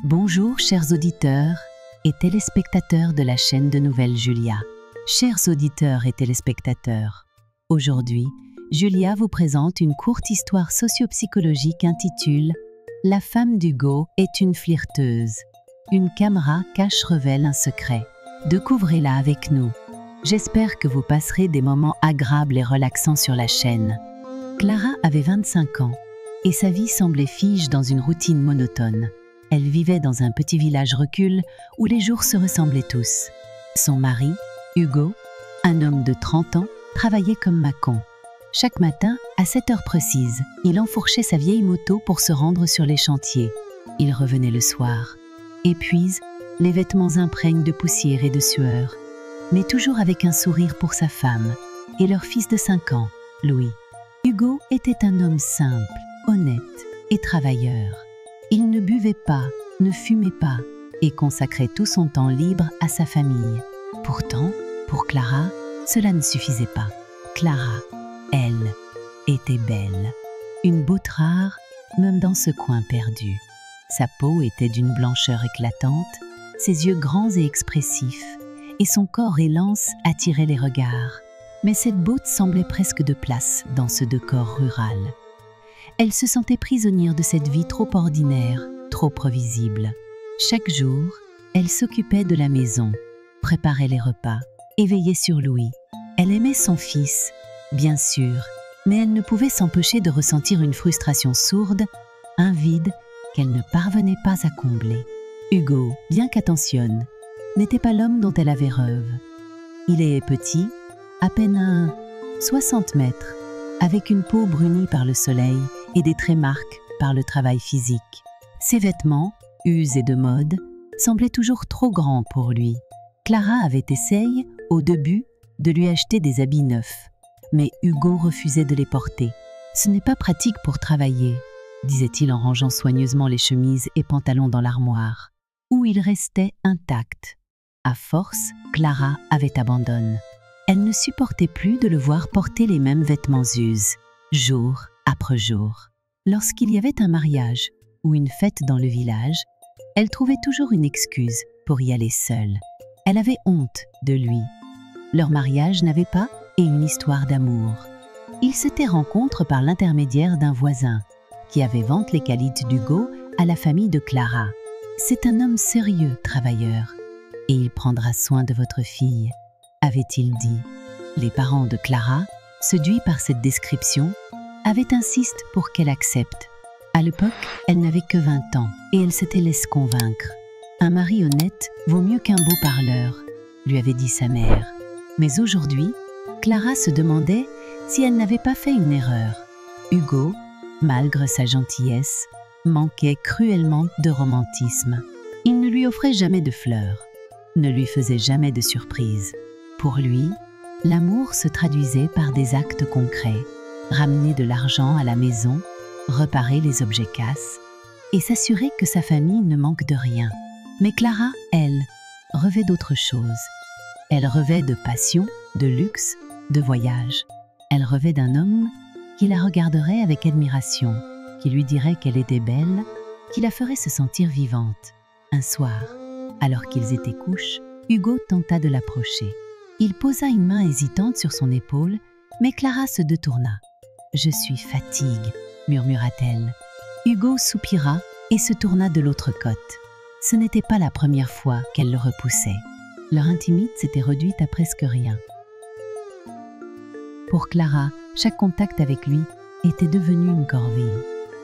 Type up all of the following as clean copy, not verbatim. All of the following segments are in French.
Bonjour chers auditeurs et téléspectateurs de la chaîne de nouvelles Julia. Chers auditeurs et téléspectateurs, aujourd'hui, Julia vous présente une courte histoire socio-psychologique intitulée « La femme d'Hugo est une flirteuse ». Une caméra cache révèle un secret. Découvrez-la avec nous. J'espère que vous passerez des moments agréables et relaxants sur la chaîne. Clara avait 25 ans et sa vie semblait fige dans une routine monotone. Elle vivait dans un petit village recul où les jours se ressemblaient tous. Son mari, Hugo, un homme de 30 ans, travaillait comme maçon. Chaque matin, à 7 heures précises, il enfourchait sa vieille moto pour se rendre sur les chantiers. Il revenait le soir. Et puis, les vêtements imprègnent de poussière et de sueur, mais toujours avec un sourire pour sa femme et leur fils de 5 ans, Louis. Hugo était un homme simple, honnête et travailleur. Il ne buvait pas, ne fumait pas et consacrait tout son temps libre à sa famille. Pourtant, pour Clara, cela ne suffisait pas. Clara, elle, était belle. Une beauté rare, même dans ce coin perdu. Sa peau était d'une blancheur éclatante, ses yeux grands et expressifs, et son corps élance attirait les regards. Mais cette beauté semblait presque de place dans ce décor rural. Elle se sentait prisonnière de cette vie trop ordinaire, trop prévisible. Chaque jour, elle s'occupait de la maison, préparait les repas et veillait sur Louis. Elle aimait son fils, bien sûr, mais elle ne pouvait s'empêcher de ressentir une frustration sourde, un vide qu'elle ne parvenait pas à combler. Hugo, bien qu'attentionne, n'était pas l'homme dont elle avait rêve. Il est petit, à peine 60 mètres, avec une peau brunie par le soleil et des traits marqués par le travail physique. Ses vêtements, usés de mode, semblaient toujours trop grands pour lui. Clara avait essayé, au début, de lui acheter des habits neufs, mais Hugo refusait de les porter. « Ce n'est pas pratique pour travailler », disait-il en rangeant soigneusement les chemises et pantalons dans l'armoire, où ils restaient intacts. À force, Clara avait abandonné. Elle ne supportait plus de le voir porter les mêmes vêtements us, jour après jour. Lorsqu'il y avait un mariage ou une fête dans le village, elle trouvait toujours une excuse pour y aller seule. Elle avait honte de lui. Leur mariage n'avait pas et une histoire d'amour. Ils s'étaient rencontrés par l'intermédiaire d'un voisin qui avait vendu les qualités d'Hugo à la famille de Clara. « C'est un homme sérieux, travailleur, et il prendra soin de votre fille », avait-il dit. Les parents de Clara, séduits par cette description, avaient insisté pour qu'elle accepte. À l'époque, elle n'avait que 20 ans et elle s'était laissée convaincre. Un mari honnête vaut mieux qu'un beau parleur, lui avait dit sa mère. Mais aujourd'hui, Clara se demandait si elle n'avait pas fait une erreur. Hugo, malgré sa gentillesse, manquait cruellement de romantisme. Il ne lui offrait jamais de fleurs, ne lui faisait jamais de surprises. Pour lui, l'amour se traduisait par des actes concrets, ramener de l'argent à la maison, réparer les objets casses et s'assurer que sa famille ne manque de rien. Mais Clara, elle, rêvait d'autre chose. Elle rêvait de passion, de luxe, de voyage. Elle rêvait d'un homme qui la regarderait avec admiration, qui lui dirait qu'elle était belle, qui la ferait se sentir vivante. Un soir, alors qu'ils étaient couches, Hugo tenta de l'approcher. Il posa une main hésitante sur son épaule, mais Clara se détourna. « Je suis fatiguée », murmura-t-elle. Hugo soupira et se tourna de l'autre côte. Ce n'était pas la première fois qu'elle le repoussait. Leur intimité s'était réduite à presque rien. Pour Clara, chaque contact avec lui était devenu une corvée.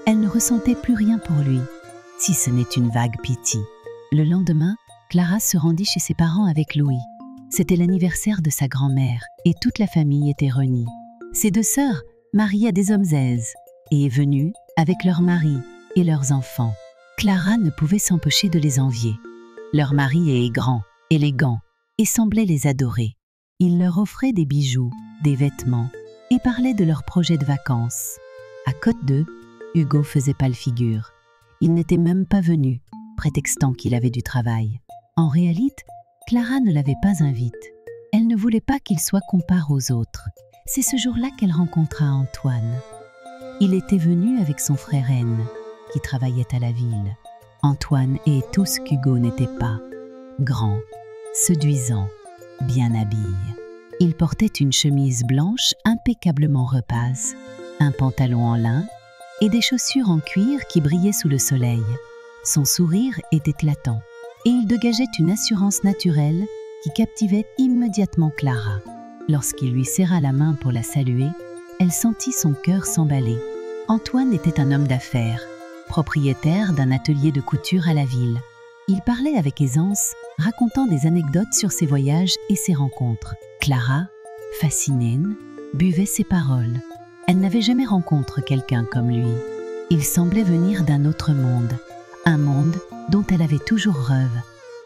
Elle ne ressentait plus rien pour lui, si ce n'est une vague pitié. Le lendemain, Clara se rendit chez ses parents avec Louis. C'était l'anniversaire de sa grand-mère et toute la famille était réunie. Ses 2 sœurs, mariées à des hommes aises, et venues avec leurs maris et leurs enfants. Clara ne pouvait s'empêcher de les envier. Leur mari est grand, élégant, et semblait les adorer. Il leur offrait des bijoux, des vêtements, et parlait de leurs projets de vacances. À côté d'eux, Hugo faisait pâle figure. Il n'était même pas venu, prétextant qu'il avait du travail. En réalité, Clara ne l'avait pas invité. Elle ne voulait pas qu'il soit comparé aux autres. C'est ce jour-là qu'elle rencontra Antoine. Il était venu avec son frère N, qui travaillait à la ville. Antoine est tout ce qu'Hugo n'était pas. Grand, séduisant, bien habillé. Il portait une chemise blanche impeccablement repasse, un pantalon en lin et des chaussures en cuir qui brillaient sous le soleil. Son sourire est éclatant et il dégageait une assurance naturelle qui captivait immédiatement Clara. Lorsqu'il lui serra la main pour la saluer, elle sentit son cœur s'emballer. Antoine était un homme d'affaires, propriétaire d'un atelier de couture à la ville. Il parlait avec aisance, racontant des anecdotes sur ses voyages et ses rencontres. Clara, fascinée, buvait ses paroles. Elle n'avait jamais rencontré quelqu'un comme lui. Il semblait venir d'un autre monde, un monde dont elle avait toujours rêve.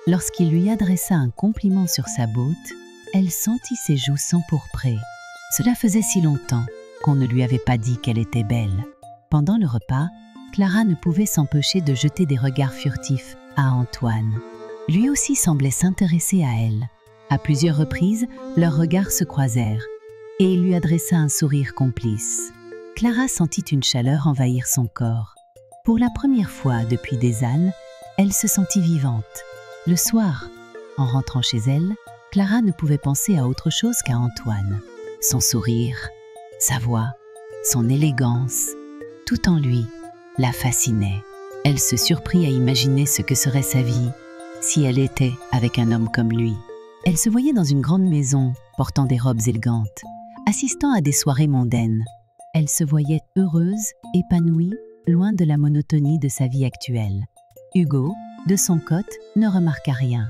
Lorsqu'il lui adressa un compliment sur sa botte, elle sentit ses joues s'empourprer. Cela faisait si longtemps qu'on ne lui avait pas dit qu'elle était belle. Pendant le repas, Clara ne pouvait s'empêcher de jeter des regards furtifs à Antoine. Lui aussi semblait s'intéresser à elle. À plusieurs reprises, leurs regards se croisèrent et il lui adressa un sourire complice. Clara sentit une chaleur envahir son corps. Pour la première fois depuis des années, elle se sentit vivante. Le soir, en rentrant chez elle, Clara ne pouvait penser à autre chose qu'à Antoine. Son sourire, sa voix, son élégance, tout en lui la fascinait. Elle se surprit à imaginer ce que serait sa vie si elle était avec un homme comme lui. Elle se voyait dans une grande maison, portant des robes élégantes, assistant à des soirées mondaines. Elle se voyait heureuse, épanouie, loin de la monotonie de sa vie actuelle. Hugo, de son côté, ne remarqua rien.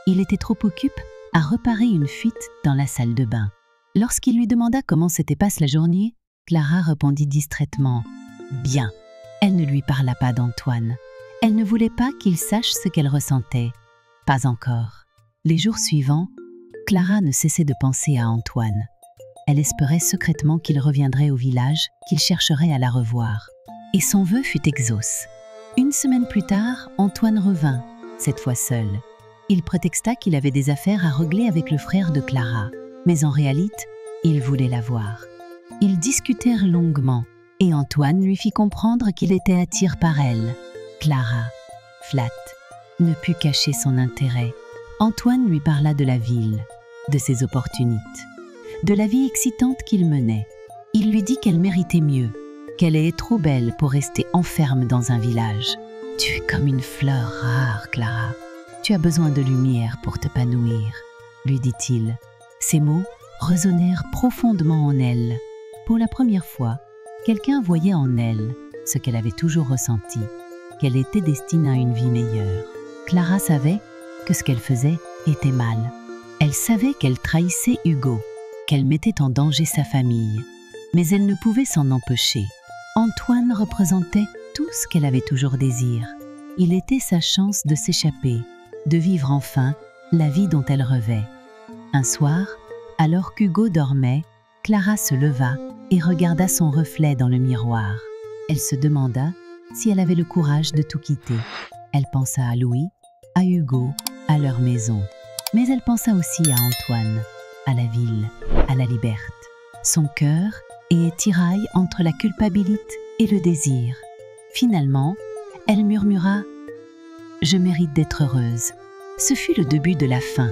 Il était trop occupé à reparer une fuite dans la salle de bain. Lorsqu'il lui demanda comment s'était passée la journée, Clara répondit distraitement « Bien ». Elle ne lui parla pas d'Antoine. Elle ne voulait pas qu'il sache ce qu'elle ressentait. Pas encore. Les jours suivants, Clara ne cessait de penser à Antoine. Elle espérait secrètement qu'il reviendrait au village, qu'il chercherait à la revoir. Et son vœu fut exaucé. Une semaine plus tard, Antoine revint, cette fois seul. Il prétexta qu'il avait des affaires à régler avec le frère de Clara. Mais en réalité, il voulait la voir. Ils discutèrent longuement et Antoine lui fit comprendre qu'il était attiré par elle. Clara, flatte, ne put cacher son intérêt. Antoine lui parla de la ville, de ses opportunités, de la vie excitante qu'il menait. Il lui dit qu'elle méritait mieux, qu'elle est trop belle pour rester enfermée dans un village. « Tu es comme une fleur rare, Clara. Tu as besoin de lumière pour t'épanouir, » lui dit-il. Ces mots résonnèrent profondément en elle. Pour la première fois, quelqu'un voyait en elle ce qu'elle avait toujours ressenti, qu'elle était destinée à une vie meilleure. Clara savait que ce qu'elle faisait était mal. Elle savait qu'elle trahissait Hugo, qu'elle mettait en danger sa famille, mais elle ne pouvait s'en empêcher. Antoine représentait tout ce qu'elle avait toujours désiré. Il était sa chance de s'échapper, de vivre enfin la vie dont elle rêvait. Un soir, alors qu'Hugo dormait, Clara se leva et regarda son reflet dans le miroir. Elle se demanda si elle avait le courage de tout quitter. Elle pensa à Louis, à Hugo, à leur maison. Mais elle pensa aussi à Antoine, à la ville, à la liberté. Son cœur est tiraille entre la culpabilité et le désir. Finalement, elle murmura « Je mérite d'être heureuse ». Ce fut le début de la fin.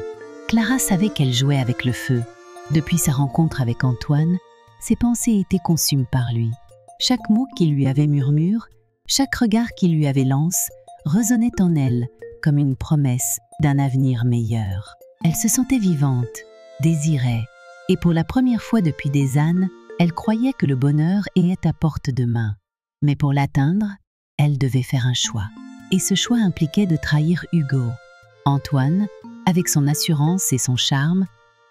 Clara savait qu'elle jouait avec le feu. Depuis sa rencontre avec Antoine, ses pensées étaient consumes par lui. Chaque mot qu'il lui avait murmuré, chaque regard qu'il lui avait lancé, résonnait en elle comme une promesse d'un avenir meilleur. Elle se sentait vivante, désirait, et pour la première fois depuis des années, elle croyait que le bonheur est à porte de main. Mais pour l'atteindre, elle devait faire un choix. Et ce choix impliquait de trahir Hugo. Antoine, avec son assurance et son charme,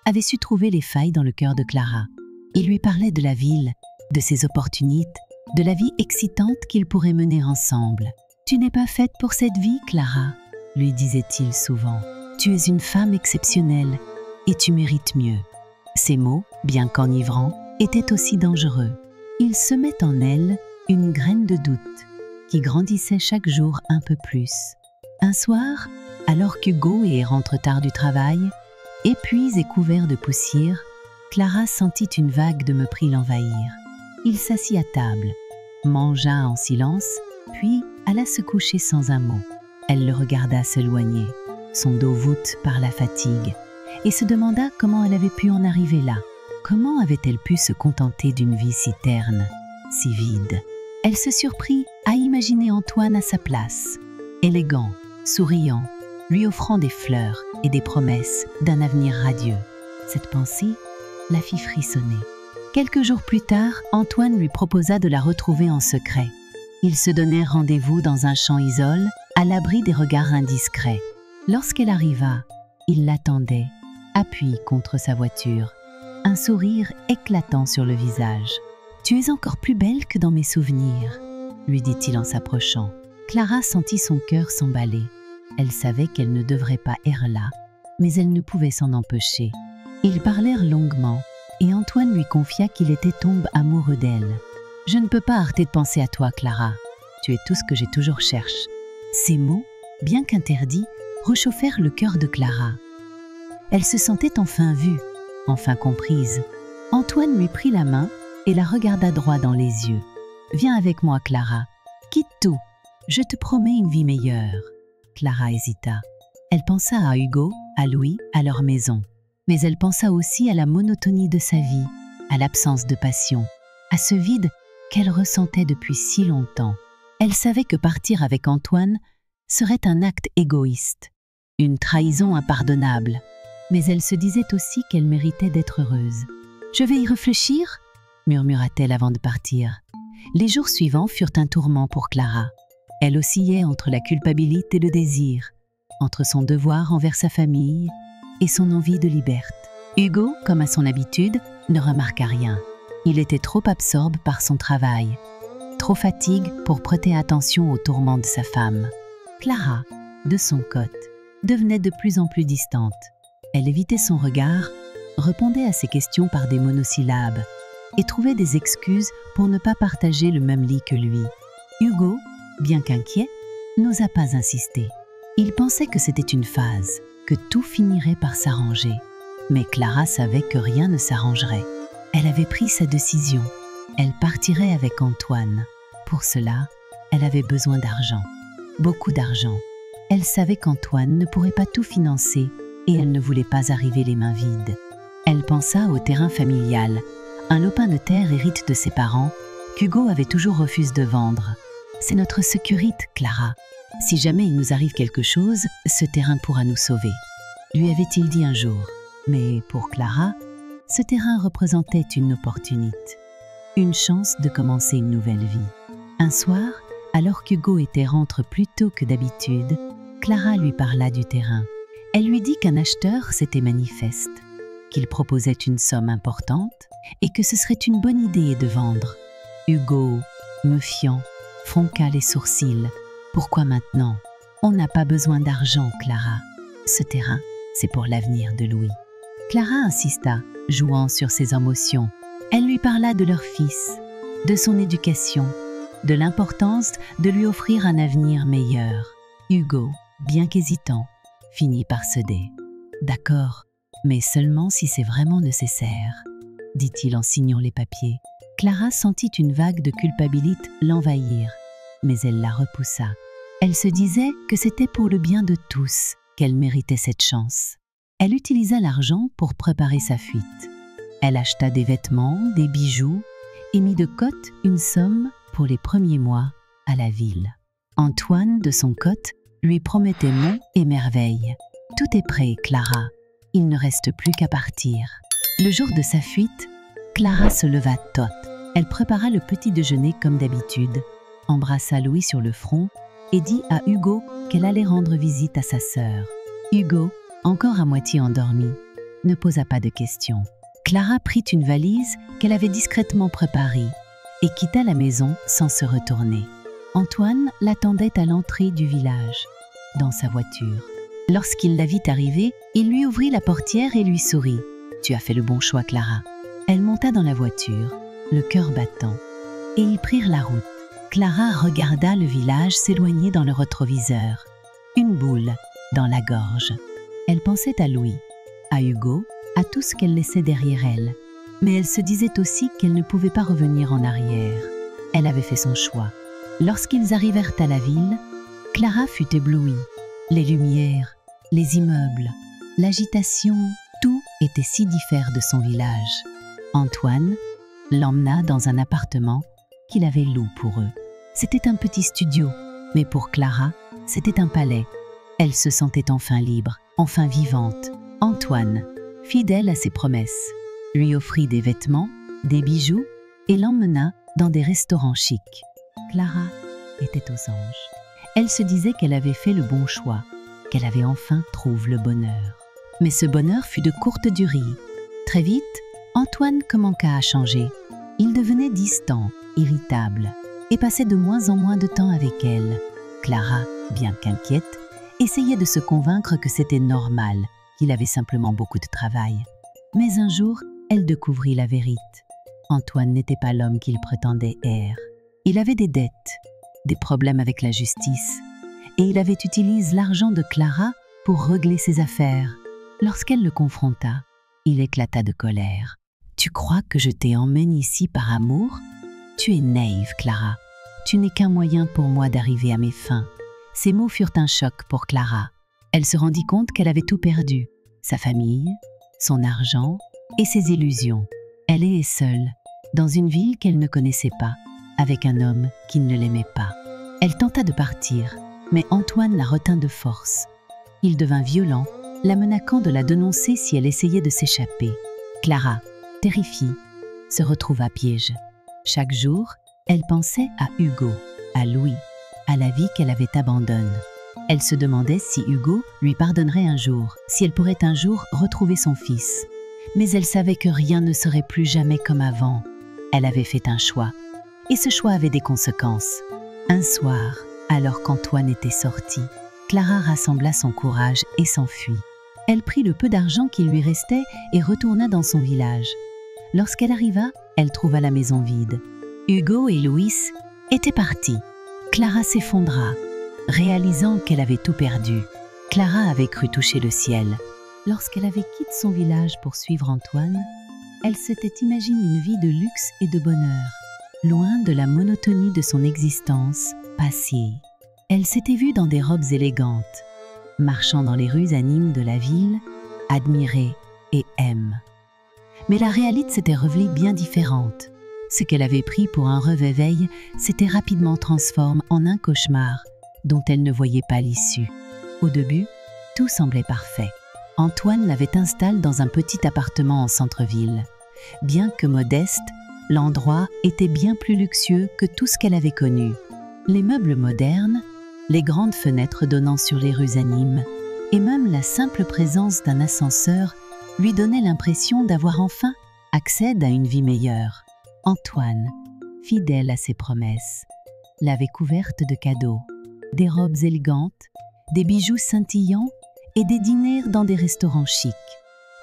avait su trouver les failles dans le cœur de Clara. Il lui parlait de la ville, de ses opportunités, de la vie excitante qu'ils pourraient mener ensemble. « Tu n'es pas faite pour cette vie, Clara », lui disait-il souvent. « Tu es une femme exceptionnelle et tu mérites mieux. » Ces mots, bien qu'enivrants, étaient aussi dangereux. Ils semaient en elle une graine de doute qui grandissait chaque jour un peu plus. Un soir, alors qu'Hugo rentre tard du travail, épuisé et couvert de poussière, Clara sentit une vague de mépris l'envahir. Il s'assit à table, mangea en silence, puis alla se coucher sans un mot. Elle le regarda s'éloigner, son dos voûte par la fatigue, et se demanda comment elle avait pu en arriver là. Comment avait-elle pu se contenter d'une vie si terne, si vide? Elle se surprit à imaginer Antoine à sa place, élégant, souriant, lui offrant des fleurs et des promesses d'un avenir radieux. Cette pensée la fit frissonner. Quelques jours plus tard, Antoine lui proposa de la retrouver en secret. Ils se donnèrent rendez-vous dans un champ isole, à l'abri des regards indiscrets. Lorsqu'elle arriva, il l'attendait, appuyé contre sa voiture, un sourire éclatant sur le visage. « Tu es encore plus belle que dans mes souvenirs », lui dit-il en s'approchant. Clara sentit son cœur s'emballer. Elle savait qu'elle ne devrait pas errer là, mais elle ne pouvait s'en empêcher. Ils parlèrent longuement, et Antoine lui confia qu'il était tombé amoureux d'elle. « Je ne peux pas arrêter de penser à toi, Clara. Tu es tout ce que j'ai toujours cherché. » Ces mots, bien qu'interdits, réchauffèrent le cœur de Clara. Elle se sentait enfin vue, enfin comprise. Antoine lui prit la main et la regarda droit dans les yeux. « Viens avec moi, Clara. Quitte tout. Je te promets une vie meilleure. » Clara hésita. Elle pensa à Hugo, à Louis, à leur maison. Mais elle pensa aussi à la monotonie de sa vie, à l'absence de passion, à ce vide qu'elle ressentait depuis si longtemps. Elle savait que partir avec Antoine serait un acte égoïste, une trahison impardonnable. Mais elle se disait aussi qu'elle méritait d'être heureuse. « Je vais y réfléchir » murmura-t-elle avant de partir. Les jours suivants furent un tourment pour Clara. Elle oscillait entre la culpabilité et le désir, entre son devoir envers sa famille et son envie de liberté. Hugo, comme à son habitude, ne remarqua rien. Il était trop absorbé par son travail, trop fatigué pour prêter attention aux tourments de sa femme. Clara, de son côté, devenait de plus en plus distante. Elle évitait son regard, répondait à ses questions par des monosyllabes et trouvait des excuses pour ne pas partager le même lit que lui. Hugo, bien qu'inquiet, n'osa pas insister. Il pensait que c'était une phase, que tout finirait par s'arranger. Mais Clara savait que rien ne s'arrangerait. Elle avait pris sa décision. Elle partirait avec Antoine. Pour cela, elle avait besoin d'argent. Beaucoup d'argent. Elle savait qu'Antoine ne pourrait pas tout financer et elle ne voulait pas arriver les mains vides. Elle pensa au terrain familial, un lopin de terre hérite de ses parents qu'Hugo avait toujours refusé de vendre. « C'est notre sécurité, Clara. Si jamais il nous arrive quelque chose, ce terrain pourra nous sauver. » lui avait-il dit un jour. Mais pour Clara, ce terrain représentait une opportunité, une chance de commencer une nouvelle vie. Un soir, alors qu'Hugo était rentré plus tôt que d'habitude, Clara lui parla du terrain. Elle lui dit qu'un acheteur s'était manifeste, qu'il proposait une somme importante et que ce serait une bonne idée de vendre. Hugo, méfiant, fronqua les sourcils. « Pourquoi maintenant? On n'a pas besoin d'argent, Clara. Ce terrain, c'est pour l'avenir de Louis. » Clara insista, jouant sur ses émotions. Elle lui parla de leur fils, de son éducation, de l'importance de lui offrir un avenir meilleur. Hugo, bien qu'hésitant, finit par céder. « D'accord, mais seulement si c'est vraiment nécessaire, » dit-il en signant les papiers. Clara sentit une vague de culpabilité l'envahir, mais elle la repoussa. Elle se disait que c'était pour le bien de tous qu'elle méritait cette chance. Elle utilisa l'argent pour préparer sa fuite. Elle acheta des vêtements, des bijoux et mit de côté une somme pour les premiers mois à la ville. Antoine, de son côté, lui promettait monts et merveilles. « Tout est prêt, Clara. Il ne reste plus qu'à partir. » Le jour de sa fuite, Clara se leva tôt. Elle prépara le petit déjeuner comme d'habitude, embrassa Louis sur le front et dit à Hugo qu'elle allait rendre visite à sa sœur. Hugo, encore à moitié endormi, ne posa pas de questions. Clara prit une valise qu'elle avait discrètement préparée et quitta la maison sans se retourner. Antoine l'attendait à l'entrée du village, dans sa voiture. Lorsqu'il la vit arriver, il lui ouvrit la portière et lui sourit. « Tu as fait le bon choix, Clara. » Elle monta dans la voiture, le cœur battant, et ils prirent la route. Clara regarda le village s'éloigner dans le rétroviseur. Une boule dans la gorge. Elle pensait à Louis, à Hugo, à tout ce qu'elle laissait derrière elle. Mais elle se disait aussi qu'elle ne pouvait pas revenir en arrière. Elle avait fait son choix. Lorsqu'ils arrivèrent à la ville, Clara fut éblouie. Les lumières, les immeubles, l'agitation, tout était si différent de son village. Antoine l'emmena dans un appartement qu'il avait loué pour eux. C'était un petit studio, mais pour Clara, c'était un palais. Elle se sentait enfin libre, enfin vivante. Antoine, fidèle à ses promesses, lui offrit des vêtements, des bijoux et l'emmena dans des restaurants chics. Clara était aux anges. Elle se disait qu'elle avait fait le bon choix, qu'elle avait enfin trouvé le bonheur. Mais ce bonheur fut de courte durée. Très vite, Antoine commença à changer. Il devenait distant, irritable, et passait de moins en moins de temps avec elle. Clara, bien qu'inquiète, essayait de se convaincre que c'était normal, qu'il avait simplement beaucoup de travail. Mais un jour, elle découvrit la vérité. Antoine n'était pas l'homme qu'il prétendait être. Il avait des dettes, des problèmes avec la justice, et il avait utilisé l'argent de Clara pour régler ses affaires. Lorsqu'elle le confronta, il éclata de colère. « Tu crois que je t'ai emmené ici par amour? Tu es naïve, Clara. Tu n'es qu'un moyen pour moi d'arriver à mes fins. » Ces mots furent un choc pour Clara. Elle se rendit compte qu'elle avait tout perdu, sa famille, son argent et ses illusions. Elle est seule, dans une ville qu'elle ne connaissait pas, avec un homme qui ne l'aimait pas. Elle tenta de partir, mais Antoine la retint de force. Il devint violent, la menaçant de la dénoncer si elle essayait de s'échapper. Clara, terrifiée, se retrouva piège. Chaque jour, elle pensait à Hugo, à Louis, à la vie qu'elle avait abandonnée. Elle se demandait si Hugo lui pardonnerait un jour, si elle pourrait un jour retrouver son fils. Mais elle savait que rien ne serait plus jamais comme avant. Elle avait fait un choix, et ce choix avait des conséquences. Un soir, alors qu'Antoine était sorti, Clara rassembla son courage et s'enfuit. Elle prit le peu d'argent qui lui restait et retourna dans son village. Lorsqu'elle arriva, elle trouva la maison vide. Hugo et Louis étaient partis. Clara s'effondra, réalisant qu'elle avait tout perdu. Clara avait cru toucher le ciel. Lorsqu'elle avait quitté son village pour suivre Antoine, elle s'était imaginé une vie de luxe et de bonheur, loin de la monotonie de son existence passée. Elle s'était vue dans des robes élégantes, marchant dans les rues animes de la ville, admirée et aime. Mais la réalité s'était révélée bien différente. Ce qu'elle avait pris pour un réveil s'était rapidement transformé en un cauchemar dont elle ne voyait pas l'issue. Au début, tout semblait parfait. Antoine l'avait installée dans un petit appartement en centre-ville. Bien que modeste, l'endroit était bien plus luxueux que tout ce qu'elle avait connu. Les meubles modernes, les grandes fenêtres donnant sur les rues animes, et même la simple présence d'un ascenseur lui donnait l'impression d'avoir enfin accès à une vie meilleure. Antoine, fidèle à ses promesses, l'avait couverte de cadeaux, des robes élégantes, des bijoux scintillants et des dîners dans des restaurants chics.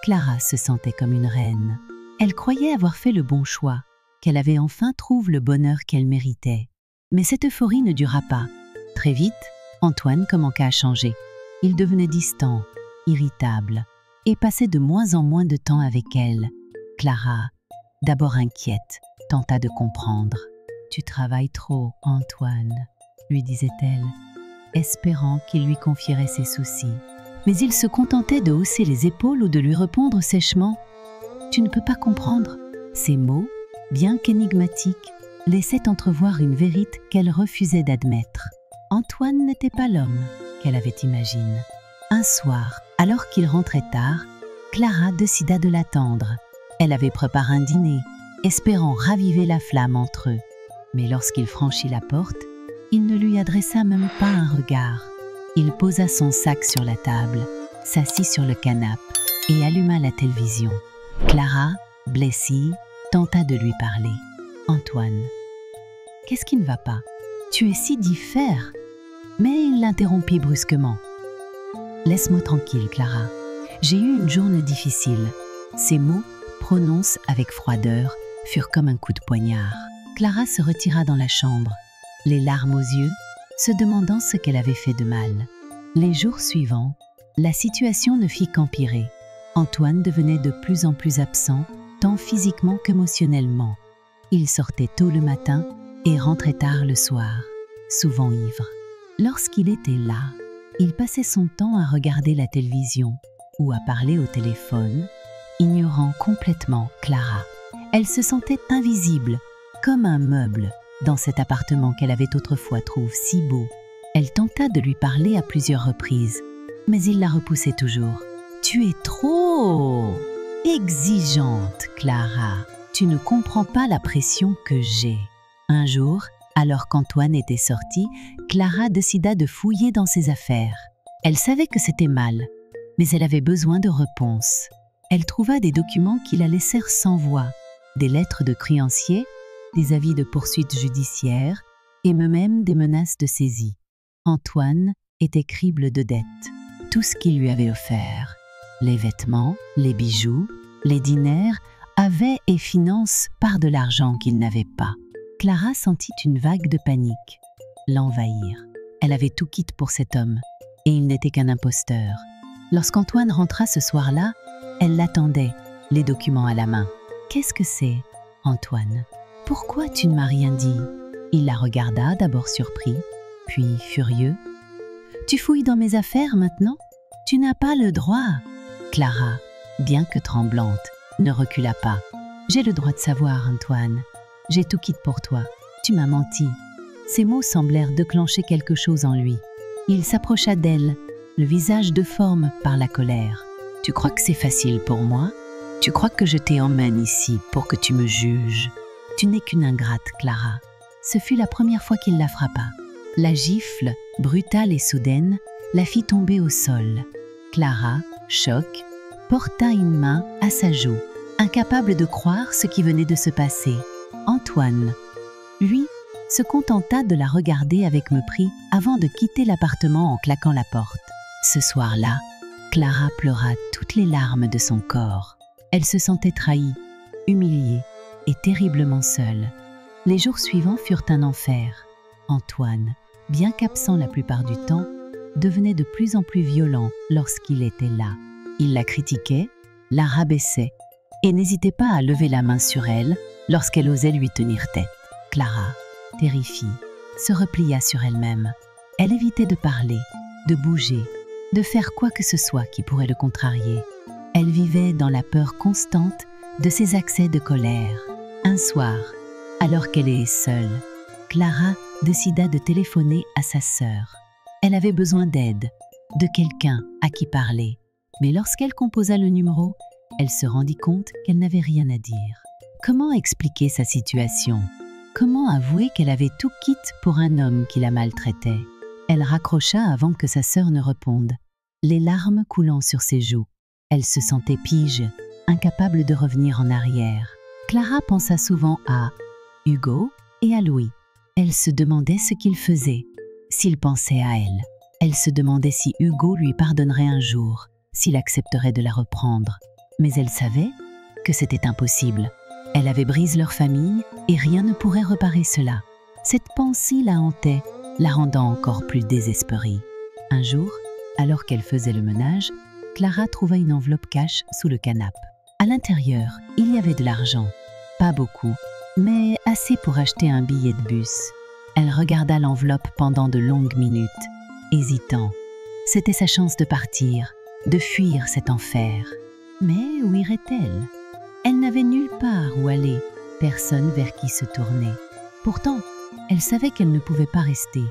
Clara se sentait comme une reine. Elle croyait avoir fait le bon choix, qu'elle avait enfin trouvé le bonheur qu'elle méritait. Mais cette euphorie ne dura pas. Très vite, Antoine commença à changer. Il devenait distant, irritable, et passait de moins en moins de temps avec elle. Clara, d'abord inquiète, tenta de comprendre. « Tu travailles trop, Antoine », lui disait-elle, espérant qu'il lui confierait ses soucis. Mais il se contentait de hausser les épaules ou de lui répondre sèchement « Tu ne peux pas comprendre ». Ces mots, bien qu'énigmatiques, laissaient entrevoir une vérité qu'elle refusait d'admettre. Antoine n'était pas l'homme qu'elle avait imaginé. Un soir, alors qu'il rentrait tard, Clara décida de l'attendre. Elle avait préparé un dîner, espérant raviver la flamme entre eux. Mais lorsqu'il franchit la porte, il ne lui adressa même pas un regard. Il posa son sac sur la table, s'assit sur le canapé et alluma la télévision. Clara, blessée, tenta de lui parler. « Antoine, qu'est-ce qui ne va pas? Tu es si différent. » Mais il l'interrompit brusquement. « Laisse-moi tranquille, Clara. J'ai eu une journée difficile. » Ces mots, prononcés avec froideur, furent comme un coup de poignard. Clara se retira dans la chambre, les larmes aux yeux, se demandant ce qu'elle avait fait de mal. Les jours suivants, la situation ne fit qu'empirer. Antoine devenait de plus en plus absent, tant physiquement qu'émotionnellement. Il sortait tôt le matin et rentrait tard le soir, souvent ivre. Lorsqu'il était là, il passait son temps à regarder la télévision ou à parler au téléphone, ignorant complètement Clara. Elle se sentait invisible, comme un meuble, dans cet appartement qu'elle avait autrefois trouvé si beau. Elle tenta de lui parler à plusieurs reprises, mais il la repoussait toujours. « Tu es trop exigeante, Clara. Tu ne comprends pas la pression que j'ai. » Un jour, alors qu'Antoine était sorti, Clara décida de fouiller dans ses affaires. Elle savait que c'était mal, mais elle avait besoin de réponses. Elle trouva des documents qui la laissèrent sans voix, des lettres de créanciers, des avis de poursuite judiciaire et même des menaces de saisie. Antoine était crible de dettes. Tout ce qu'il lui avait offert, les vêtements, les bijoux, les dîners, avait et finance part de l'argent qu'il n'avait pas. Clara sentit une vague de panique l'envahir. Elle avait tout quitte pour cet homme, et il n'était qu'un imposteur. Lorsqu'Antoine rentra ce soir-là, elle l'attendait, les documents à la main. « Qu'est-ce que c'est, Antoine? Pourquoi tu ne m'as rien dit ?» Il la regarda, d'abord surpris, puis furieux. « Tu fouilles dans mes affaires maintenant? Tu n'as pas le droit. » Clara, bien que tremblante, ne recula pas. « J'ai le droit de savoir, Antoine. J'ai tout quitte pour toi. Tu m'as menti. » Ces mots semblèrent déclencher quelque chose en lui. Il s'approcha d'elle, le visage déforme par la colère. « Tu crois que c'est facile pour moi? Tu crois que je t'emmène ici pour que tu me juges? Tu n'es qu'une ingrate, Clara. » Ce fut la première fois qu'il la frappa. La gifle, brutale et soudaine, la fit tomber au sol. Clara, choc, porta une main à sa joue, incapable de croire ce qui venait de se passer. Antoine, lui, se contenta de la regarder avec mépris avant de quitter l'appartement en claquant la porte. Ce soir-là, Clara pleura toutes les larmes de son corps. Elle se sentait trahie, humiliée et terriblement seule. Les jours suivants furent un enfer. Antoine, bien qu'absent la plupart du temps, devenait de plus en plus violent lorsqu'il était là. Il la critiquait, la rabaissait et n'hésitait pas à lever la main sur elle lorsqu'elle osait lui tenir tête. Clara, terrifiée, se replia sur elle-même. Elle évitait de parler, de bouger, de faire quoi que ce soit qui pourrait le contrarier. Elle vivait dans la peur constante de ses accès de colère. Un soir, alors qu'elle est seule, Clara décida de téléphoner à sa sœur. Elle avait besoin d'aide, de quelqu'un à qui parler. Mais lorsqu'elle composa le numéro, elle se rendit compte qu'elle n'avait rien à dire. Comment expliquer sa situation? Comment avouer qu'elle avait tout quitte pour un homme qui la maltraitait? Elle raccrocha avant que sa sœur ne réponde, les larmes coulant sur ses joues. Elle se sentait pige, incapable de revenir en arrière. Clara pensa souvent à Hugo et à Louis. Elle se demandait ce qu'il faisait, s'il pensait à elle. Elle se demandait si Hugo lui pardonnerait un jour, s'il accepterait de la reprendre. Mais elle savait que c'était impossible. Elle avait brisé leur famille et rien ne pourrait réparer cela. Cette pensée la hantait, la rendant encore plus désespérée. Un jour, alors qu'elle faisait le ménage, Clara trouva une enveloppe cash sous le canapé. À l'intérieur, il y avait de l'argent. Pas beaucoup, mais assez pour acheter un billet de bus. Elle regarda l'enveloppe pendant de longues minutes, hésitant. C'était sa chance de partir, de fuir cet enfer. Mais où irait-elle? Elle n'avait nulle part où aller, personne vers qui se tourner. Pourtant, elle savait qu'elle ne pouvait pas rester.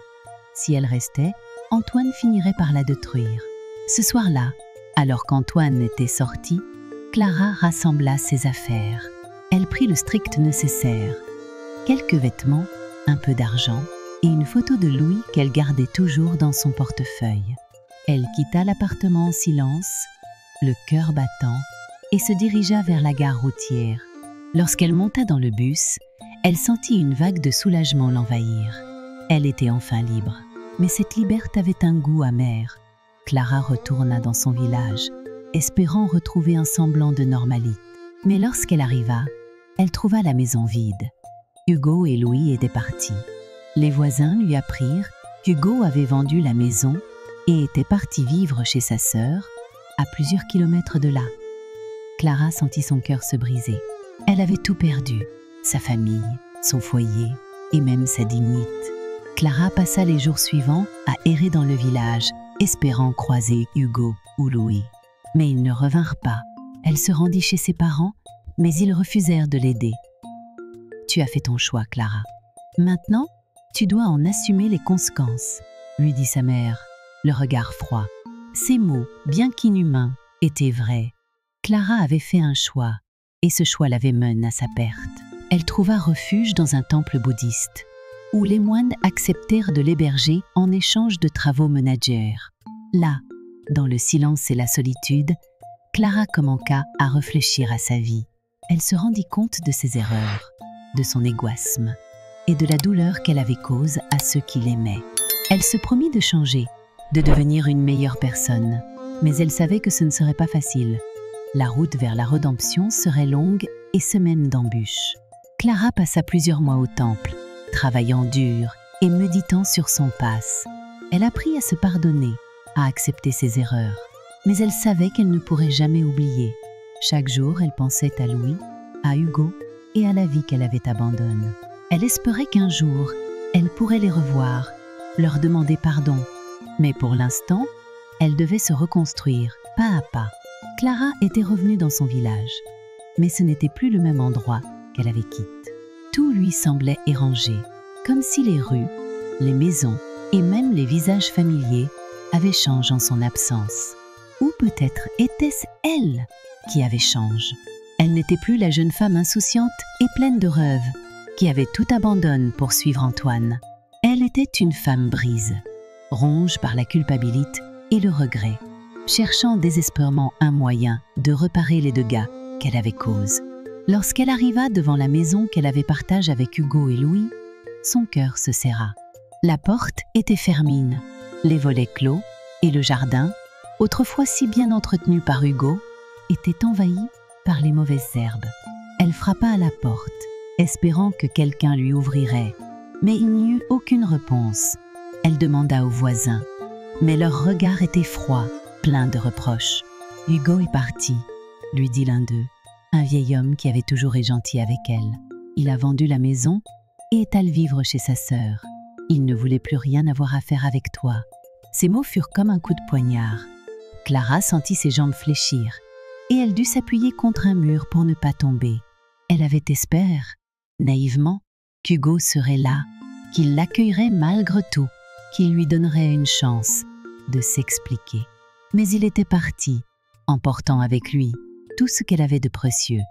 Si elle restait, Antoine finirait par la détruire. Ce soir-là, alors qu'Antoine était sorti, Clara rassembla ses affaires. Elle prit le strict nécessaire, quelques vêtements, un peu d'argent et une photo de Louis qu'elle gardait toujours dans son portefeuille. Elle quitta l'appartement en silence, le cœur battant, et se dirigea vers la gare routière. Lorsqu'elle monta dans le bus, elle sentit une vague de soulagement l'envahir. Elle était enfin libre, mais cette liberté avait un goût amer. Clara retourna dans son village, espérant retrouver un semblant de normalité. Mais lorsqu'elle arriva, elle trouva la maison vide. Hugo et Louis étaient partis. Les voisins lui apprirent qu'Hugo avait vendu la maison et était parti vivre chez sa sœur, à plusieurs kilomètres de là. Clara sentit son cœur se briser. Elle avait tout perdu, sa famille, son foyer et même sa dignité. Clara passa les jours suivants à errer dans le village, espérant croiser Hugo ou Louis. Mais ils ne revinrent pas. Elle se rendit chez ses parents, mais ils refusèrent de l'aider. « Tu as fait ton choix, Clara. Maintenant, tu dois en assumer les conséquences, » lui dit sa mère, le regard froid. Ces mots, bien qu'inhumains, étaient vrais. Clara avait fait un choix, et ce choix l'avait menée à sa perte. Elle trouva refuge dans un temple bouddhiste, où les moines acceptèrent de l'héberger en échange de travaux ménagères. Là, dans le silence et la solitude, Clara commença à réfléchir à sa vie. Elle se rendit compte de ses erreurs, de son égoïsme et de la douleur qu'elle avait cause à ceux qui l'aimaient. Elle se promit de changer, de devenir une meilleure personne, mais elle savait que ce ne serait pas facile. La route vers la rédemption serait longue et semée d'embûches. Clara passa plusieurs mois au temple, travaillant dur et méditant sur son passe. Elle apprit à se pardonner, à accepter ses erreurs, mais elle savait qu'elle ne pourrait jamais oublier. Chaque jour, elle pensait à Louis, à Hugo et à la vie qu'elle avait abandonnée. Elle espérait qu'un jour, elle pourrait les revoir, leur demander pardon. Mais pour l'instant, elle devait se reconstruire, pas à pas. Clara était revenue dans son village, mais ce n'était plus le même endroit qu'elle avait quitté. Tout lui semblait érangé, comme si les rues, les maisons et même les visages familiers avaient changé en son absence. Ou peut-être était-ce elle qui avait changé. Elle n'était plus la jeune femme insouciante et pleine de rêves, qui avait tout abandonné pour suivre Antoine. Elle était une femme brise, ronge par la culpabilité et le regret, cherchant désespérément un moyen de réparer les dégâts qu'elle avait causés. Lorsqu'elle arriva devant la maison qu'elle avait partagée avec Hugo et Louis, son cœur se serra. La porte était fermée, les volets clos et le jardin, autrefois si bien entretenu par Hugo, était envahi par les mauvaises herbes. Elle frappa à la porte, espérant que quelqu'un lui ouvrirait, mais il n'y eut aucune réponse. Elle demanda aux voisins, mais leur regard était froid, plein de reproches. « Hugo est parti », lui dit l'un d'eux, un vieil homme qui avait toujours été gentil avec elle. Il a vendu la maison et est allé vivre chez sa sœur. Il ne voulait plus rien avoir à faire avec toi. Ces mots furent comme un coup de poignard. Clara sentit ses jambes fléchir et elle dut s'appuyer contre un mur pour ne pas tomber. Elle avait espéré, naïvement, qu'Hugo serait là, qu'il l'accueillerait malgré tout, qu'il lui donnerait une chance de s'expliquer. Mais il était parti, emportant avec lui tout ce qu'elle avait de précieux.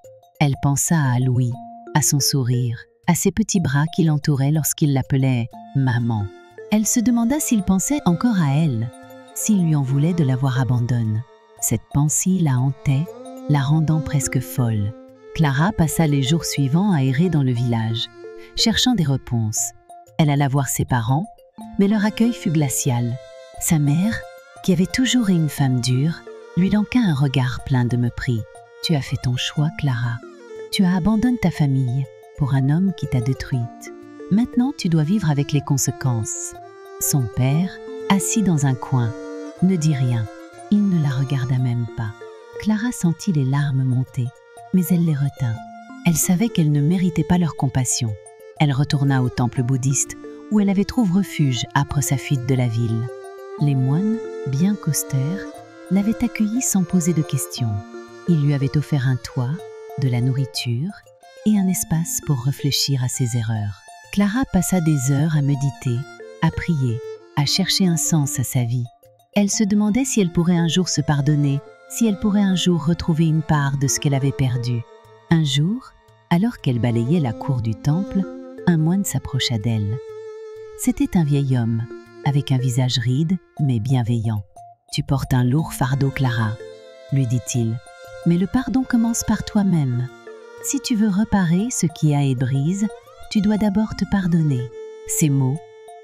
Elle pensa à Louis, à son sourire, à ses petits bras qui l'entouraient lorsqu'il l'appelait « maman ». Elle se demanda s'il pensait encore à elle, s'il lui en voulait de l'avoir abandonnée. Cette pensée la hantait, la rendant presque folle. Clara passa les jours suivants à errer dans le village, cherchant des réponses. Elle alla voir ses parents, mais leur accueil fut glacial. Sa mère, qui avait toujours été une femme dure, lui lança un regard plein de mépris. « Tu as fait ton choix, Clara. Tu as abandonné ta famille pour un homme qui t'a détruite. Maintenant, tu dois vivre avec les conséquences. » Son père, assis dans un coin, ne dit rien. Il ne la regarda même pas. Clara sentit les larmes monter, mais elle les retint. Elle savait qu'elle ne méritait pas leur compassion. Elle retourna au temple bouddhiste où elle avait trouvé refuge après sa fuite de la ville. Les moines, bien qu'austères, l'avaient accueillie sans poser de questions. Ils lui avaient offert un toit, de la nourriture et un espace pour réfléchir à ses erreurs. Clara passa des heures à méditer, à prier, à chercher un sens à sa vie. Elle se demandait si elle pourrait un jour se pardonner, si elle pourrait un jour retrouver une part de ce qu'elle avait perdu. Un jour, alors qu'elle balayait la cour du temple, un moine s'approcha d'elle. C'était un vieil homme, avec un visage ride mais bienveillant. « Tu portes un lourd fardeau, Clara, » lui dit-il. « Mais le pardon commence par toi-même. Si tu veux réparer ce qui a et brise, tu dois d'abord te pardonner. » Ces mots,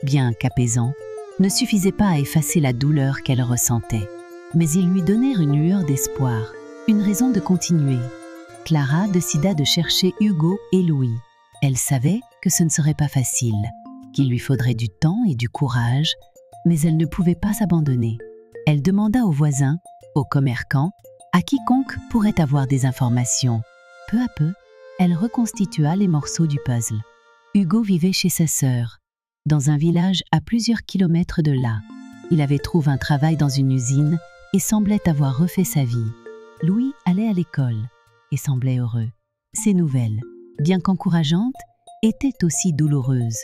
bien qu'apaisants, ne suffisaient pas à effacer la douleur qu'elle ressentait. Mais ils lui donnèrent une lueur d'espoir, une raison de continuer. Clara décida de chercher Hugo et Louis. Elle savait que ce ne serait pas facile, qu'il lui faudrait du temps et du courage, mais elle ne pouvait pas s'abandonner. Elle demanda aux voisins, aux commerçants, à quiconque pourrait avoir des informations. Peu à peu, elle reconstitua les morceaux du puzzle. Hugo vivait chez sa sœur, dans un village à plusieurs kilomètres de là. Il avait trouvé un travail dans une usine et semblait avoir refait sa vie. Louis allait à l'école et semblait heureux. Ces nouvelles, bien qu'encourageantes, étaient aussi douloureuses.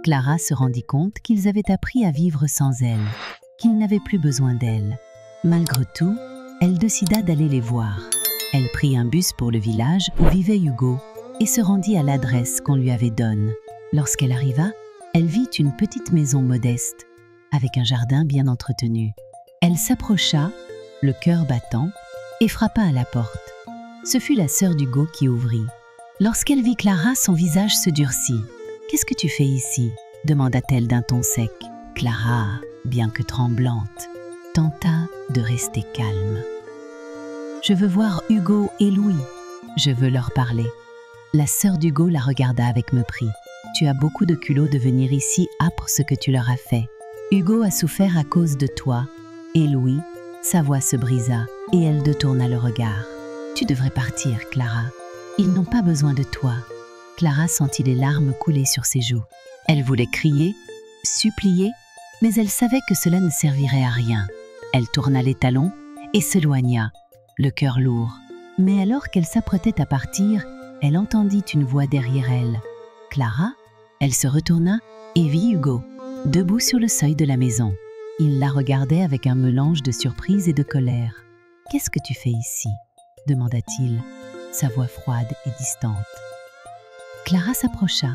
Clara se rendit compte qu'ils avaient appris à vivre sans elle, qu'ils n'avaient plus besoin d'elle. Malgré tout, elle décida d'aller les voir. Elle prit un bus pour le village où vivait Hugo et se rendit à l'adresse qu'on lui avait donnée. Lorsqu'elle arriva, elle vit une petite maison modeste, avec un jardin bien entretenu. Elle s'approcha, le cœur battant, et frappa à la porte. Ce fut la sœur d'Hugo qui ouvrit. Lorsqu'elle vit Clara, son visage se durcit. « Qu'est-ce que tu fais ici ?» demanda-t-elle d'un ton sec. Clara, bien que tremblante, tenta de rester calme. « Je veux voir Hugo et Louis. Je veux leur parler. » La sœur d'Hugo la regarda avec mépris. « Tu as beaucoup de culot de venir ici après ce que tu leur as fait. Hugo a souffert à cause de toi. » Et Louis, sa voix se brisa et elle détourna le regard. « Tu devrais partir, Clara. Ils n'ont pas besoin de toi. » Clara sentit les larmes couler sur ses joues. Elle voulait crier, supplier, mais elle savait que cela ne servirait à rien. Elle tourna les talons et s'éloigna, le cœur lourd. Mais alors qu'elle s'apprêtait à partir, elle entendit une voix derrière elle. Clara, elle se retourna et vit Hugo, debout sur le seuil de la maison. Il la regardait avec un mélange de surprise et de colère. « Qu'est-ce que tu fais ici ?» demanda-t-il, sa voix froide et distante. Clara s'approcha,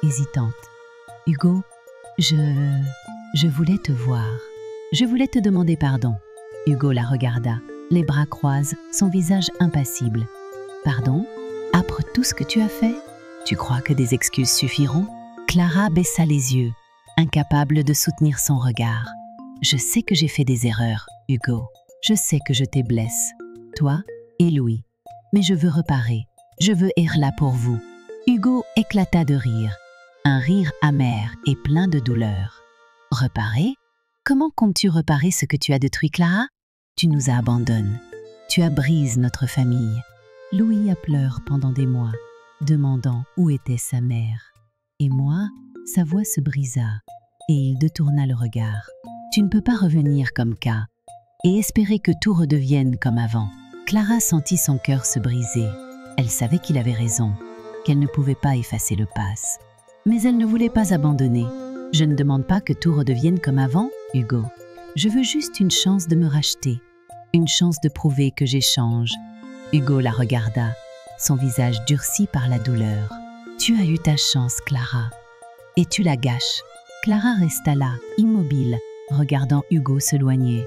hésitante. « Hugo, je voulais te voir. Je voulais te demander pardon. » Hugo la regarda, les bras croisés, son visage impassible. « Pardon? Après tout ce que tu as fait? Tu crois que des excuses suffiront ?» Clara baissa les yeux, incapable de soutenir son regard. « Je sais que j'ai fait des erreurs, Hugo. Je sais que je t'ai blessé, toi et Louis. Mais je veux réparer. Je veux être là pour vous. » Hugo éclata de rire, un rire amer et plein de douleur. « Réparer? Comment comptes-tu réparer ce que tu as détruit, Clara? Tu nous as abandonnés. Tu as brisé notre famille. » Louis a pleuré pendant des mois, demandant où était sa mère. Et moi, sa voix se brisa, et il détourna le regard. « Tu ne peux pas revenir comme K, et espérer que tout redevienne comme avant. » Clara sentit son cœur se briser. Elle savait qu'il avait raison, qu'elle ne pouvait pas effacer le passé. Mais elle ne voulait pas abandonner. « Je ne demande pas que tout redevienne comme avant, Hugo. Je veux juste une chance de me racheter, une chance de prouver que j'échange. » Hugo la regarda, son visage durci par la douleur. « Tu as eu ta chance, Clara, et tu la gâches. » Clara resta là, immobile, regardant Hugo s'éloigner.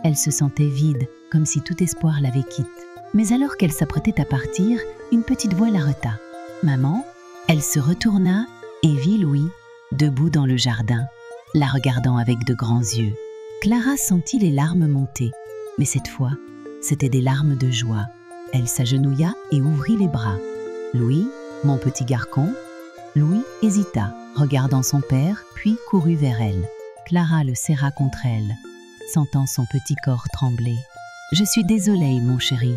Elle se sentait vide, comme si tout espoir l'avait quitté. Mais alors qu'elle s'apprêtait à partir, une petite voix l'arrêta. « Maman ?» Elle se retourna et vit Louis, debout dans le jardin, la regardant avec de grands yeux. Clara sentit les larmes monter, mais cette fois, c'étaient des larmes de joie. Elle s'agenouilla et ouvrit les bras. « Louis, mon petit garçon ?» Louis hésita, regardant son père, puis courut vers elle. Clara le serra contre elle, sentant son petit corps trembler. « Je suis désolée, mon chéri.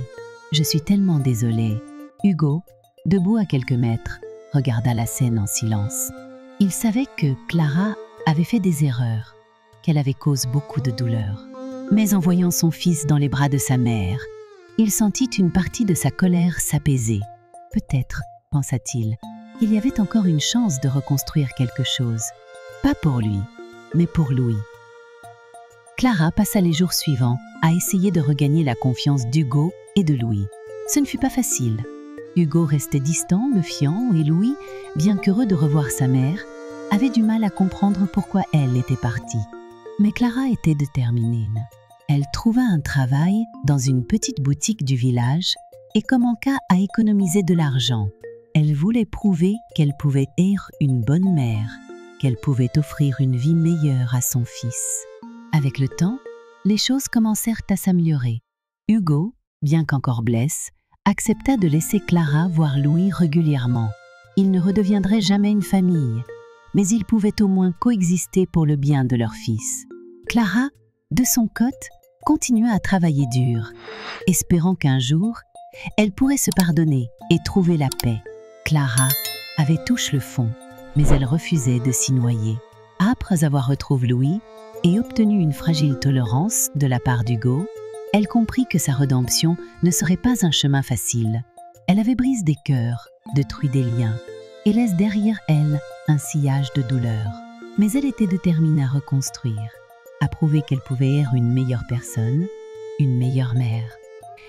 Je suis tellement désolée. » Hugo, debout à quelques mètres, regarda la scène en silence. Il savait que Clara avait fait des erreurs, qu'elle avait causé beaucoup de douleur. Mais en voyant son fils dans les bras de sa mère, il sentit une partie de sa colère s'apaiser. Peut-être, pensa-t-il, il y avait encore une chance de reconstruire quelque chose. Pas pour lui, mais pour Louis. Clara passa les jours suivants à essayer de regagner la confiance d'Hugo et de Louis. Ce ne fut pas facile. Hugo restait distant, méfiant, et Louis, bien qu'heureux de revoir sa mère, avait du mal à comprendre pourquoi elle était partie. Mais Clara était déterminée. Elle trouva un travail dans une petite boutique du village et commença à économiser de l'argent. Elle voulait prouver qu'elle pouvait être une bonne mère, qu'elle pouvait offrir une vie meilleure à son fils. Avec le temps, les choses commencèrent à s'améliorer. Hugo, bien qu'encore blessé, accepta de laisser Clara voir Louis régulièrement. Ils ne redeviendraient jamais une famille, mais ils pouvaient au moins coexister pour le bien de leur fils. Clara, de son côté, continua à travailler dur, espérant qu'un jour, elle pourrait se pardonner et trouver la paix. Clara avait touché le fond, mais elle refusait de s'y noyer. Après avoir retrouvé Louis et obtenu une fragile tolérance de la part d'Hugo, elle comprit que sa rédemption ne serait pas un chemin facile. Elle avait brisé des cœurs, détruit des liens et laisse derrière elle un sillage de douleur. Mais elle était déterminée à reconstruire, à prouver qu'elle pouvait être une meilleure personne, une meilleure mère.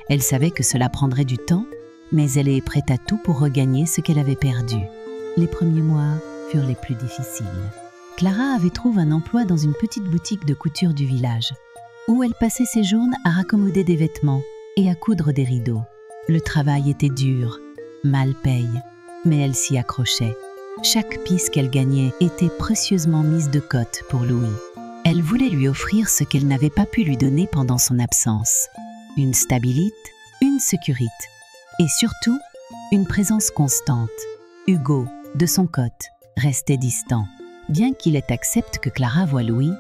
Elle savait que cela prendrait du temps, mais elle est prête à tout pour regagner ce qu'elle avait perdu. Les premiers mois furent les plus difficiles. Clara avait trouvé un emploi dans une petite boutique de couture du village, où elle passait ses journées à raccommoder des vêtements et à coudre des rideaux. Le travail était dur, mal paye, mais elle s'y accrochait. Chaque pièce qu'elle gagnait était précieusement mise de côté pour Louis. Elle voulait lui offrir ce qu'elle n'avait pas pu lui donner pendant son absence. Une stabilité, une sécurité et surtout une présence constante. Hugo, de son côté, restait distant. Bien qu'il accepte que Clara voie Louis,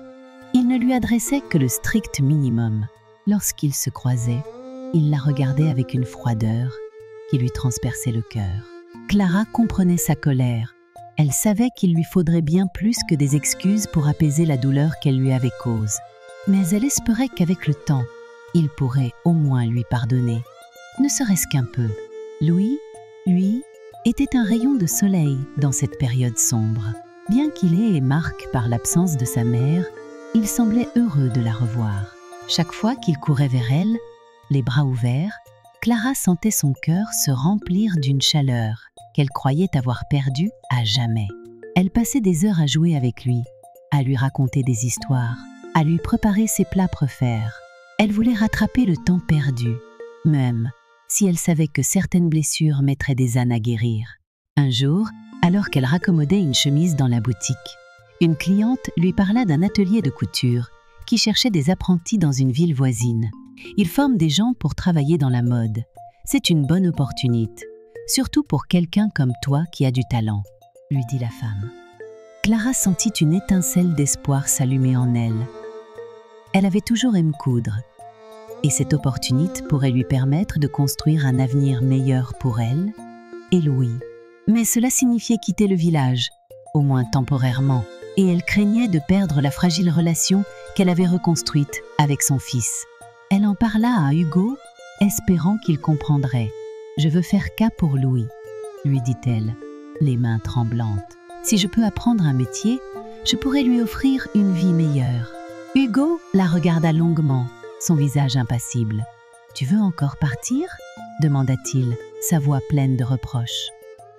il ne lui adressait que le strict minimum. Lorsqu'ils se croisaient, il la regardait avec une froideur qui lui transperçait le cœur. Clara comprenait sa colère. Elle savait qu'il lui faudrait bien plus que des excuses pour apaiser la douleur qu'elle lui avait cause. Mais elle espérait qu'avec le temps, il pourrait au moins lui pardonner, ne serait-ce qu'un peu. Louis, lui, était un rayon de soleil dans cette période sombre. Bien qu'il ait marqué par l'absence de sa mère, il semblait heureux de la revoir. Chaque fois qu'il courait vers elle, les bras ouverts, Clara sentait son cœur se remplir d'une chaleur qu'elle croyait avoir perdue à jamais. Elle passait des heures à jouer avec lui, à lui raconter des histoires, à lui préparer ses plats préférés. Elle voulait rattraper le temps perdu, même si elle savait que certaines blessures mettraient des années à guérir. Un jour, alors qu'elle raccommodait une chemise dans la boutique, une cliente lui parla d'un atelier de couture qui cherchait des apprentis dans une ville voisine. Ils forment des gens pour travailler dans la mode. C'est une bonne opportunité, surtout pour quelqu'un comme toi qui a du talent, lui dit la femme. Clara sentit une étincelle d'espoir s'allumer en elle. Elle avait toujours aimé coudre, et cette opportunité pourrait lui permettre de construire un avenir meilleur pour elle et Louis. Mais cela signifiait quitter le village, au moins temporairement, et elle craignait de perdre la fragile relation qu'elle avait reconstruite avec son fils. Elle en parla à Hugo, espérant qu'il comprendrait. « Je veux faire cas pour Louis », lui dit-elle, les mains tremblantes. « Si je peux apprendre un métier, je pourrais lui offrir une vie meilleure. » Hugo la regarda longuement, son visage impassible. « Tu veux encore partir ?» demanda-t-il, sa voix pleine de reproches.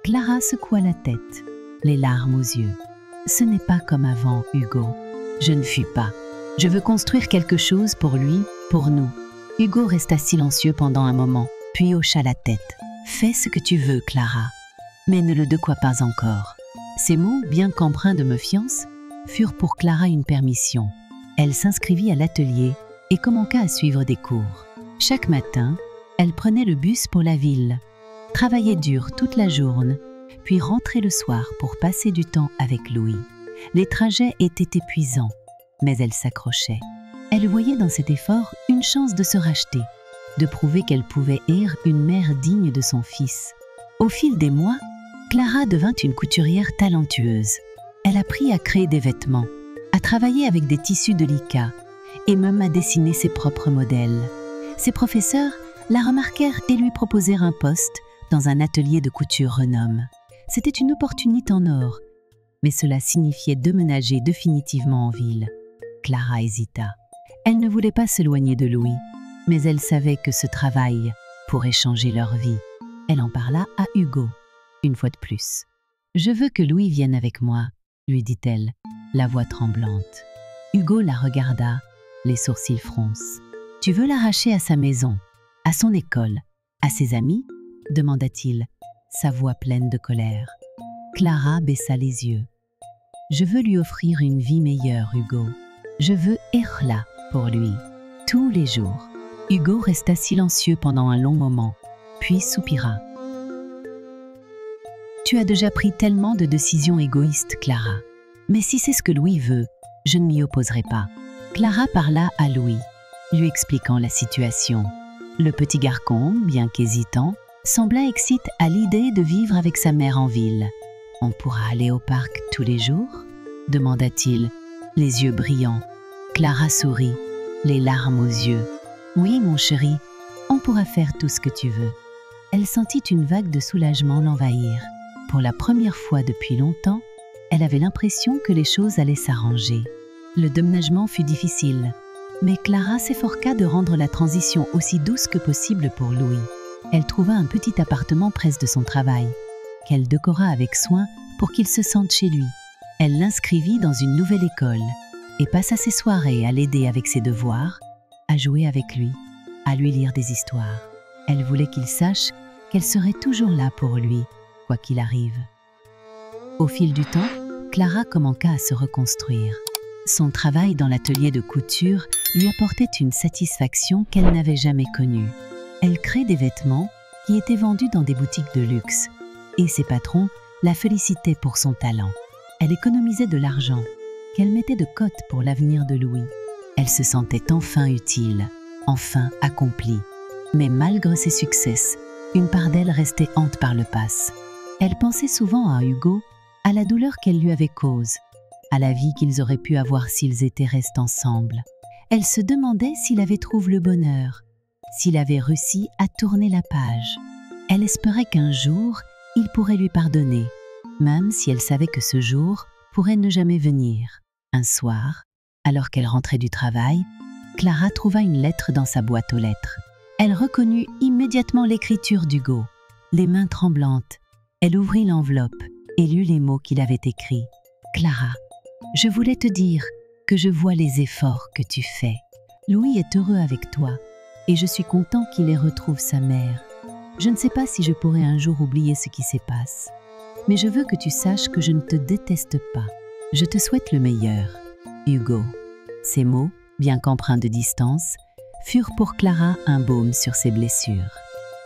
Clara secoua la tête, les larmes aux yeux. « Ce n'est pas comme avant, Hugo. Je ne fuis pas. Je veux construire quelque chose pour lui, pour nous. » Hugo resta silencieux pendant un moment, puis hocha la tête. « Fais ce que tu veux, Clara, mais ne le décoie pas encore. » Ces mots, bien qu'empreints de méfiance, furent pour Clara une permission. Elle s'inscrivit à l'atelier et commença à suivre des cours. Chaque matin, elle prenait le bus pour la ville, travaillait dur toute la journée, puis rentrait le soir pour passer du temps avec Louis. Les trajets étaient épuisants, mais elle s'accrochait. Elle voyait dans cet effort une chance de se racheter, de prouver qu'elle pouvait être une mère digne de son fils. Au fil des mois, Clara devint une couturière talentueuse. Elle apprit à créer des vêtements, à travailler avec des tissus délicats et même à dessiner ses propres modèles. Ses professeurs la remarquèrent et lui proposèrent un poste dans un atelier de couture renommé. C'était une opportunité en or, mais cela signifiait déménager définitivement en ville. Clara hésita. Elle ne voulait pas s'éloigner de Louis, mais elle savait que ce travail pourrait changer leur vie. Elle en parla à Hugo, une fois de plus. « Je veux que Louis vienne avec moi », lui dit-elle, la voix tremblante. Hugo la regarda, les sourcils froncés. « Tu veux l'arracher à sa maison, à son école, à ses amis ?» demanda-t-il, sa voix pleine de colère. Clara baissa les yeux. « Je veux lui offrir une vie meilleure, Hugo. Je veux être là pour lui, tous les jours. » Hugo resta silencieux pendant un long moment, puis soupira. « Tu as déjà pris tellement de décisions égoïstes, Clara. Mais si c'est ce que Louis veut, je ne m'y opposerai pas. » Clara parla à Louis, lui expliquant la situation. Le petit garçon, bien qu'hésitant, sembla excité à l'idée de vivre avec sa mère en ville. « On pourra aller au parc tous les jours ?» demanda-t-il, les yeux brillants. Clara sourit, les larmes aux yeux. Oui, mon chéri, on pourra faire tout ce que tu veux. Elle sentit une vague de soulagement l'envahir. Pour la première fois depuis longtemps, elle avait l'impression que les choses allaient s'arranger. Le déménagement fut difficile, mais Clara s'efforça de rendre la transition aussi douce que possible pour Louis. Elle trouva un petit appartement près de son travail, qu'elle décora avec soin pour qu'il se sente chez lui. Elle l'inscrivit dans une nouvelle école et passa ses soirées à l'aider avec ses devoirs, à jouer avec lui, à lui lire des histoires. Elle voulait qu'il sache qu'elle serait toujours là pour lui, quoi qu'il arrive. Au fil du temps, Clara commença à se reconstruire. Son travail dans l'atelier de couture lui apportait une satisfaction qu'elle n'avait jamais connue. Elle crée des vêtements qui étaient vendus dans des boutiques de luxe, et ses patrons la félicitaient pour son talent. Elle économisait de l'argent, qu'elle mettait de côté pour l'avenir de Louis. Elle se sentait enfin utile, enfin accomplie. Mais malgré ses succès, une part d'elle restait hante par le passé. Elle pensait souvent à Hugo, à la douleur qu'elle lui avait cause, à la vie qu'ils auraient pu avoir s'ils étaient restés ensemble. Elle se demandait s'il avait trouvé le bonheur, s'il avait réussi à tourner la page. Elle espérait qu'un jour, il pourrait lui pardonner, même si elle savait que ce jour pourrait ne jamais venir. Un soir, alors qu'elle rentrait du travail, Clara trouva une lettre dans sa boîte aux lettres. Elle reconnut immédiatement l'écriture d'Hugo. Les mains tremblantes, elle ouvrit l'enveloppe et lut les mots qu'il avait écrits. « Clara, je voulais te dire que je vois les efforts que tu fais. Louis est heureux avec toi et je suis content qu'il ait retrouvé sa mère. Je ne sais pas si je pourrai un jour oublier ce qui s'est passé, mais je veux que tu saches que je ne te déteste pas. Je te souhaite le meilleur. Hugo. » Ces mots, bien qu'empreints de distance, furent pour Clara un baume sur ses blessures.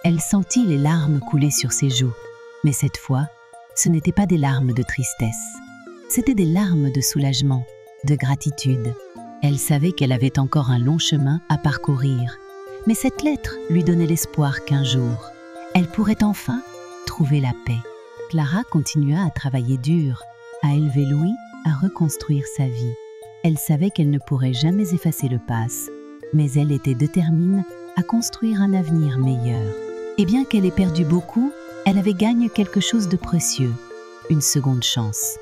Elle sentit les larmes couler sur ses joues, mais cette fois, ce n'étaient pas des larmes de tristesse. C'étaient des larmes de soulagement, de gratitude. Elle savait qu'elle avait encore un long chemin à parcourir, mais cette lettre lui donnait l'espoir qu'un jour, elle pourrait enfin trouver la paix. Clara continua à travailler dur, à élever Louis, à reconstruire sa vie. Elle savait qu'elle ne pourrait jamais effacer le passé, mais elle était déterminée à construire un avenir meilleur. Et bien qu'elle ait perdu beaucoup, elle avait gagné quelque chose de précieux, une seconde chance.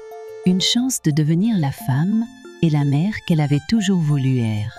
Une chance de devenir la femme et la mère qu'elle avait toujours voulu être.